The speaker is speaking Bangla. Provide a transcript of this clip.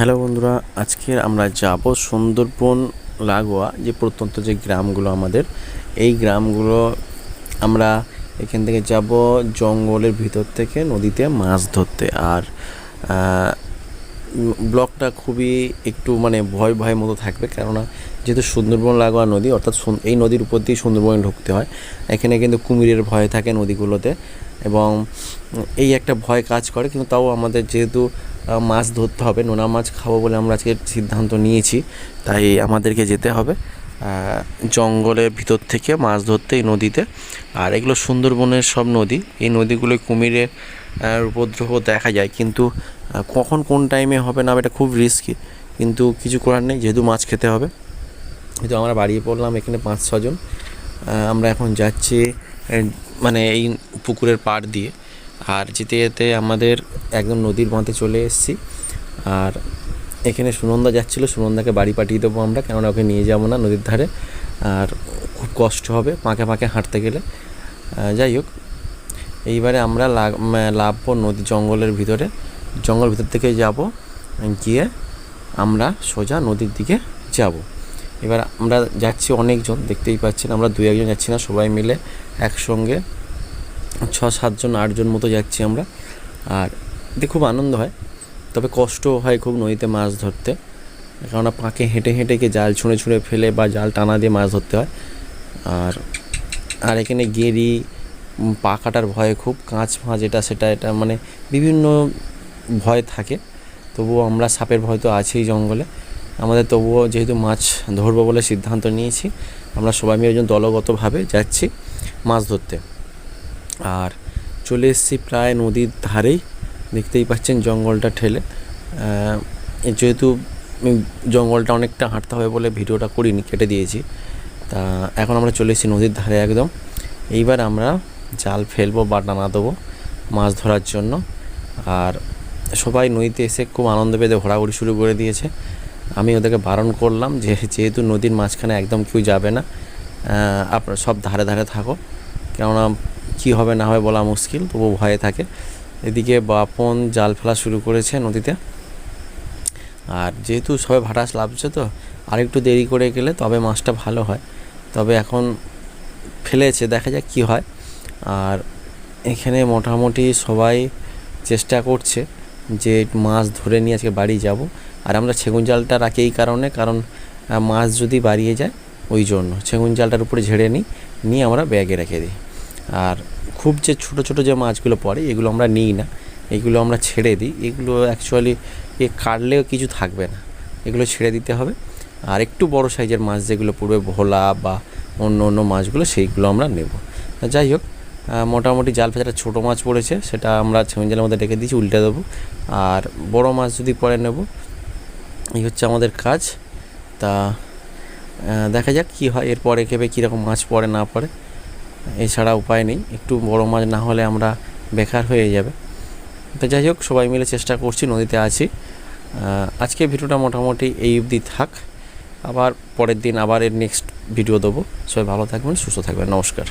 হ্যালো বন্ধুরা, আজকে আমরা যাব সুন্দরবন লাগোয়া যে প্রত্যন্ত যে গ্রামগুলো আমাদের, এই গ্রামগুলো আমরা এখান থেকে যাব জঙ্গলের ভিতর থেকে নদীতে মাছ ধরতে। আর ব্লগটা খুবই একটু ভয় ভয়ের মতো থাকবে, কেননা যেহেতু সুন্দরবন লাগোয়া নদী, অর্থাৎ এই নদীর উপর দিয়ে সুন্দরবনে ঢুকতে হয়। এখানে কিন্তু কুমিরের ভয় থাকে নদীগুলোতে, এবং এই একটা ভয় কাজ করে। কিন্তু তাও আমাদের যেহেতু মাছ ধরতে হবে, নোনা মাছ খাবো বলে আমরা আজকে সিদ্ধান্ত নিয়েছি, তাই আমাদেরকে যেতে হবে জঙ্গলের ভিতর থেকে মাছ ধরতে এই নদীতে। আর এগুলো সুন্দরবনের সব নদী, এই নদীগুলোয় কুমিরের উপদ্রব দেখা যায়, কিন্তু কখন কোন টাইমে হবে না এটা খুব রিস্কি, কিন্তু কিছু করার নেই, যেহেতু মাছ খেতে হবে। কিন্তু আমরা বাড়িয়ে পড়লাম এখানে 5-6 জন। আমরা এখন যাচ্ছি এই পুকুরের পাড় দিয়ে, আর যেতে যেতে আমাদের একদম নদীর বাঁধে চলে এসেছি। আর এখানে সুনন্দা যাচ্ছিলো, সুনন্দাকে বাড়ি পাঠিয়ে দেবো আমরা, কেননা ওকে নিয়ে যাবো না নদীর ধারে, আর খুব কষ্ট হবে পাঁকে পাঁকে হাঁটতে গেলে। যাই হোক, এইবারে আমরা লাভবো নদী জঙ্গলের ভিতর থেকে যাব, গিয়ে আমরা সোজা নদীর দিকে যাব। এবার আমরা যাচ্ছি অনেকজন, দেখতেই পাচ্ছেন, আমরা 2-1 জন যাচ্ছি না, সবাই মিলে একসঙ্গে 6-7 জন 8 জন মতো যাচ্ছি আমরা। আর এতে খুব আনন্দ হয়, তবে কষ্ট হয় খুব নদীতে মাছ ধরতে, কেননা পাঁকে হেঁটে হেঁটে গিয়ে জাল ছুঁড়ে ছুঁড়ে ফেলে বা জাল টানা দিয়ে মাছ ধরতে হয়। আর এখানে গেরি, পা কাটার ভয়ে খুব, কাঁচ ফাঁচ এটা বিভিন্ন ভয় থাকে। তবুও আমরা, সাপের ভয় তো আছেই জঙ্গলে আমাদের, তবুও যেহেতু মাছ ধরবো বলে সিদ্ধান্ত নিয়েছি, আমরা সবাই মিলে একজন দলগতভাবে যাচ্ছি মাছ ধরতে। আর চলে এসেছি প্রায় নদীর ধারেই, দেখতেই পাচ্ছেন জঙ্গলটা ঠেলে। যেহেতু জঙ্গলটা অনেকটা হাঁটতে হবে বলে ভিডিওটা করিনি, কেটে দিয়েছি। তা এখন আমরা চলে এসেছি নদীর ধারে একদম। এইবার আমরা জাল ফেলবো বা টানা দেবো মাছ ধরার জন্য। আর সবাই নদীতে এসে খুব আনন্দ পেতে ঘোরাঘুরি শুরু করে দিয়েছে। আমি ওদেরকে বারণ করলাম যে যেহেতু নদীর মাঝখানে একদম কেউ যাবে না, আপনারা সব ধারে ধারে থাকো, কেননা কী হবে না হবে বলা মুশকিল, তবু ভয়ে থাকে। এদিকে বাপন জাল ফেলা শুরু করেছে নদীতে। আর যেহেতু সবাই ভাটাস লাভছে, তো আরেকটু দেরি করে গেলে তবে মাছটা ভালো হয়। তবে এখন ফেলেছে, দেখা যাক কী হয়। আর এখানে মোটামুটি সবাই চেষ্টা করছে যে মাছ ধরে নিয়ে আজকে বাড়ি যাব। আর আমরা সেগুন জালটা রাখি এই কারণে, কারণ মাছ যদি বাড়িয়ে যায়, ওই জন্য সেগুন জালটার উপরে ঝেড়ে নিয়ে আমরা ব্যাগে রেখে দিই। আর খুব যে ছোটো ছোটো যে মাছগুলো পড়ে, এগুলো আমরা নিই না, এগুলো আমরা ছেড়ে দিই। এগুলো অ্যাকচুয়ালি কাটলেও কিছু থাকবে না, এগুলো ছেড়ে দিতে হবে। আর একটু বড় সাইজের মাছ যেগুলো পড়বে, ভোলা বা অন্য মাছগুলো, সেইগুলো আমরা নেব। যাই হোক, মোটামুটি জাল ফেলাটা ছোটো মাছ পড়েছে, সেটা আমরা সেগুন জালের মধ্যে রেখে দিয়েছি, উল্টে দেবো। আর বড় মাছ যদি পরে নেব, এই হচ্ছে আমাদের কাজ। তা দেখা যাক কী হয় এরপরে, খেপে কীরকম মাছ পড়ে না পড়ে, এছাড়া উপায় নেই। একটু বড় মাছ না হলে আমরা বেকার হয়ে যাবে। তো যাই হোক, সবাই মিলে চেষ্টা করছি, নদীতে আছি। আজকে ভিডিওটা মোটামুটি এই অবধি থাক, আবার পরের দিন আবার এর নেক্সট ভিডিও দেবো। সবাই ভালো থাকবেন, সুস্থ থাকবেন, নমস্কার।